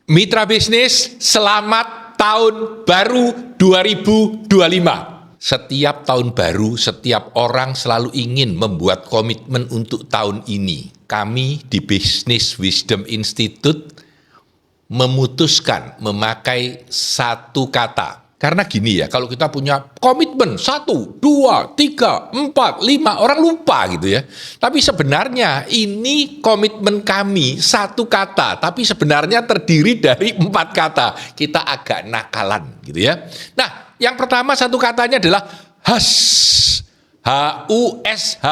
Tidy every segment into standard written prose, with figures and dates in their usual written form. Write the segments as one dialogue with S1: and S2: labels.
S1: Mitra bisnis, selamat tahun baru 2025. Setiap tahun baru, setiap orang selalu ingin membuat komitmen untuk tahun ini. Kami di Business Wisdom Institute memutuskan memakai satu kata. Karena gini ya, kalau kita punya komitmen 1, 2, 3, 4, 5, orang lupa gitu ya. Tapi sebenarnya ini komitmen kami satu kata, tapi sebenarnya terdiri dari 4 kata. Kita agak nakalan gitu ya. Nah, yang pertama satu katanya adalah HUSH. H-U-S-H.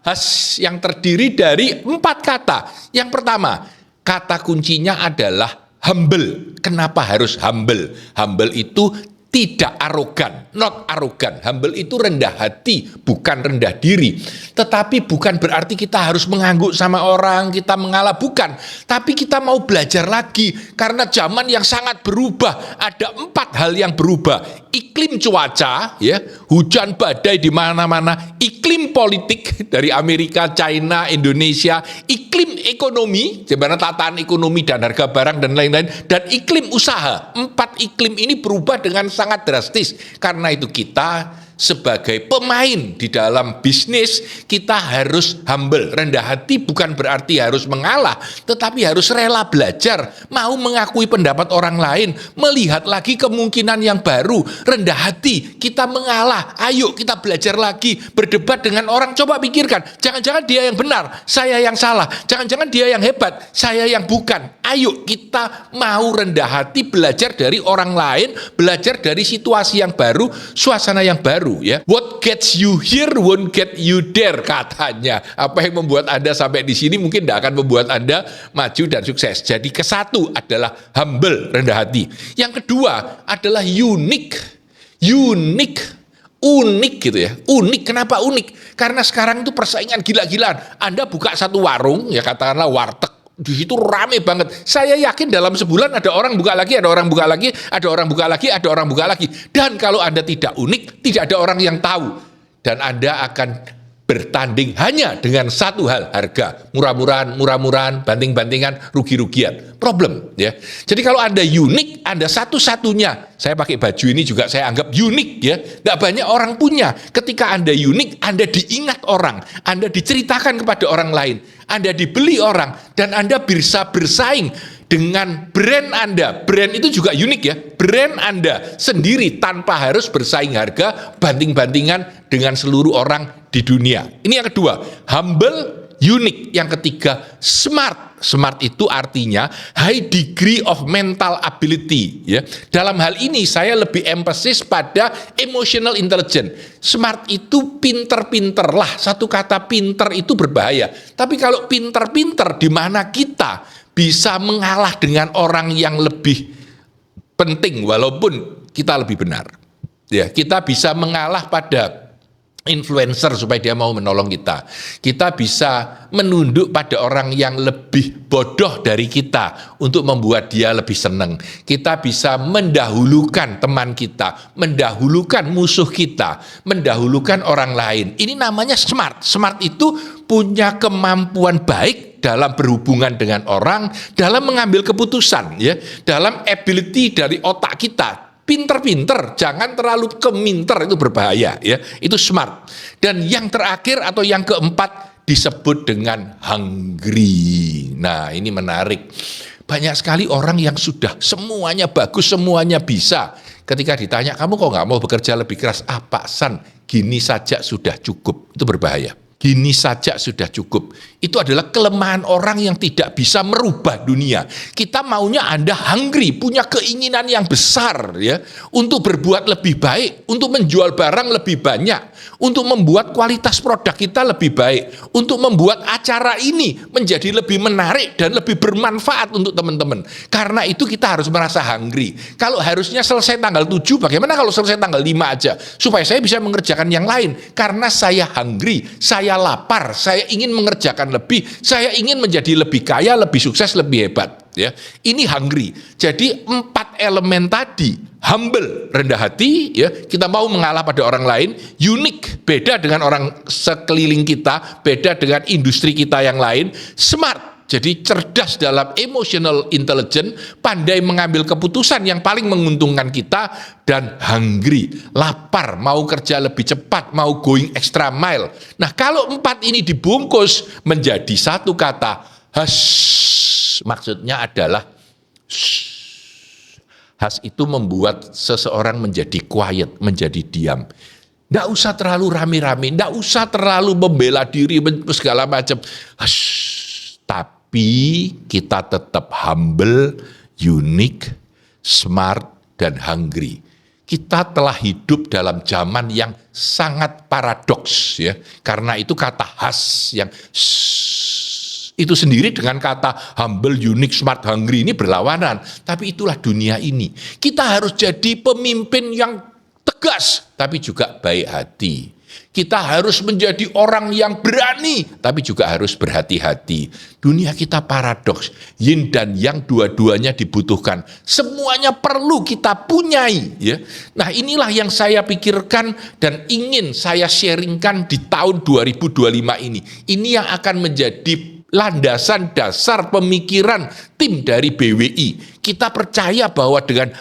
S1: HUSH yang terdiri dari 4 kata. Yang pertama, kata kuncinya adalah humble. Kenapa harus humble? Humble itu tidak arogan, not arogan. Humble itu rendah hati, bukan rendah diri. Tetapi bukan berarti kita harus mengangguk sama orang, kita mengalah, bukan. Tapi kita mau belajar lagi, karena zaman yang sangat berubah. Ada 4 hal yang berubah. Iklim cuaca, ya, hujan badai di mana-mana. Iklim politik dari Amerika, China, Indonesia. Iklim ekonomi, di mana tatanan ekonomi dan harga barang dan lain-lain. Dan iklim usaha. 4 iklim ini berubah dengan sangat drastis. Karena itu kita sebagai pemain di dalam bisnis, kita harus humble. Rendah hati bukan berarti harus mengalah, tetapi harus rela belajar, mau mengakui pendapat orang lain, melihat lagi kemungkinan yang baru. Rendah hati, kita mengalah, ayo kita belajar lagi, berdebat dengan orang, coba pikirkan, jangan-jangan dia yang benar, saya yang salah, jangan-jangan dia yang hebat, saya yang bukan. Ayo kita mau rendah hati, belajar dari orang lain, belajar dari situasi yang baru, suasana yang baru. Ya, what gets you here won't get you there, katanya. Apa yang membuat Anda sampai di sini mungkin tidak akan membuat Anda maju dan sukses. Jadi ke-1 adalah humble, rendah hati. Yang kedua adalah unik gitu ya. Unik, kenapa unik? Karena sekarang itu persaingan gila-gilaan. Anda buka satu warung, ya katakanlah warteg, di situ rame banget. Saya yakin dalam sebulan ada orang buka lagi, ada orang buka lagi, ada orang buka lagi, ada orang buka lagi. Dan kalau Anda tidak unik, tidak ada orang yang tahu. Dan Anda akan bertanding hanya dengan satu hal, harga. Murah-murahan, banting-bantingan, rugi-rugian. Problem ya. Jadi kalau Anda unik, Anda satu-satunya. Saya pakai baju ini juga saya anggap unik ya. Tidak banyak orang punya. Ketika Anda unik, Anda diingat orang. Anda diceritakan kepada orang lain. Anda dibeli orang, dan Anda bisa bersaing dengan brand Anda. Brand itu juga unik ya. Brand Anda sendiri tanpa harus bersaing harga, banting-bantingan dengan seluruh orang di dunia. Ini yang kedua, humble, unik. Yang ketiga, smart. Smart itu artinya high degree of mental ability. Ya. Dalam hal ini saya lebih emphasis pada emotional intelligence. Smart itu pinter-pinter lah. Satu kata pinter itu berbahaya. Tapi kalau pinter-pinter di mana kita bisa mengalah dengan orang yang lebih penting walaupun kita lebih benar. Ya, kita bisa mengalah pada influencer supaya dia mau menolong kita. Kita bisa menunduk pada orang yang lebih bodoh dari kita untuk membuat dia lebih senang. Kita bisa mendahulukan teman kita, mendahulukan musuh kita, mendahulukan orang lain. Ini namanya smart. Smart itu punya kemampuan baik dalam berhubungan dengan orang, dalam mengambil keputusan, ya, dalam ability dari otak kita. Pinter-pinter, jangan terlalu keminter, itu berbahaya ya. Itu smart. Dan yang terakhir atau yang keempat disebut dengan hungry. Nah, ini menarik. Banyak sekali orang yang sudah semuanya bagus, semuanya bisa. Ketika ditanya, kamu kok nggak mau bekerja lebih keras? Ah, Pak San, gini saja sudah cukup. Itu berbahaya. Gini saja sudah cukup. Itu adalah kelemahan orang yang tidak bisa merubah dunia. Kita maunya Anda hungry, punya keinginan yang besar ya, untuk berbuat lebih baik, untuk menjual barang lebih banyak, untuk membuat kualitas produk kita lebih baik, untuk membuat acara ini menjadi lebih menarik dan lebih bermanfaat untuk teman-teman. Karena itu kita harus merasa hungry. Kalau harusnya selesai tanggal 7, bagaimana kalau selesai tanggal 5 aja? Supaya saya bisa mengerjakan yang lain. Karena saya hungry, saya lapar, saya ingin mengerjakan lebih, saya ingin menjadi lebih kaya, lebih sukses, lebih hebat. Ya, ini hungry. Jadi 4 elemen tadi, humble, rendah hati, ya, kita mau mengalah pada orang lain, unik, beda dengan orang sekeliling kita, beda dengan industri kita yang lain, smart, Jadi cerdas dalam emotional intelligence, pandai mengambil keputusan yang paling menguntungkan kita, dan hungry, lapar, mau kerja lebih cepat, mau going extra mile. Nah, kalau 4 ini dibungkus menjadi satu kata, hush, maksudnya adalah hush itu membuat seseorang menjadi quiet, menjadi diam. Nggak usah terlalu rame-rame, nggak usah terlalu membela diri, segala macam. Hush, tapi kita tetap humble, unik, smart, dan hungry. Kita telah hidup dalam zaman yang sangat paradoks, ya. Karena itu kata hush yang itu sendiri dengan kata humble, unique, smart, hungry ini berlawanan. Tapi itulah dunia ini. Kita harus jadi pemimpin yang tegas, tapi juga baik hati. Kita harus menjadi orang yang berani, tapi juga harus berhati-hati. Dunia kita paradoks, yin dan yang dua-duanya dibutuhkan. Semuanya perlu kita punyai. Ya. Nah, inilah yang saya pikirkan dan ingin saya sharingkan di tahun 2025 ini. Ini yang akan menjadi landasan dasar pemikiran tim dari BWI. Kita percaya bahwa dengan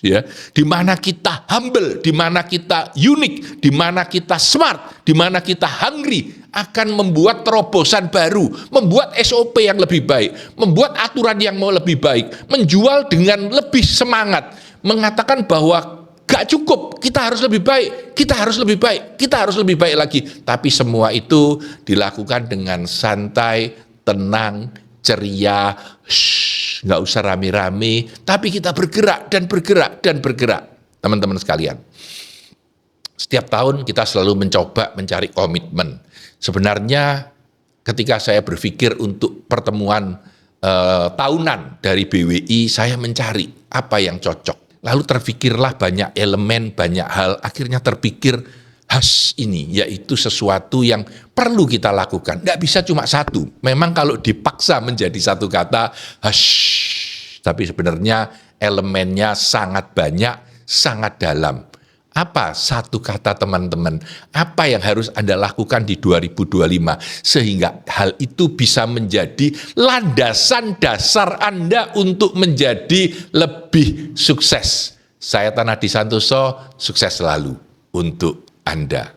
S1: ya, di mana kita humble, di mana kita unik, di mana kita smart, di mana kita hungry, akan membuat terobosan baru, membuat SOP yang lebih baik, membuat aturan yang mau lebih baik, menjual dengan lebih semangat, mengatakan bahwa gak cukup, kita harus lebih baik, kita harus lebih baik, kita harus lebih baik lagi. Tapi semua itu dilakukan dengan santai, tenang, ceria, nggak usah rame-rame, tapi kita bergerak dan bergerak dan bergerak. Teman-teman sekalian, setiap tahun kita selalu mencoba mencari komitmen. Sebenarnya ketika saya berpikir untuk pertemuan tahunan dari BWI, saya mencari apa yang cocok. Lalu terpikirlah banyak elemen, banyak hal, akhirnya terpikir hush ini, yaitu sesuatu yang perlu kita lakukan. Nggak bisa cuma satu. Memang kalau dipaksa menjadi satu kata, hush. Tapi sebenarnya elemennya sangat banyak, sangat dalam. Apa satu kata teman-teman? Apa yang harus Anda lakukan di 2025? Sehingga hal itu bisa menjadi landasan dasar Anda untuk menjadi lebih sukses. Saya Tanadi Santoso, sukses selalu untuk Anda.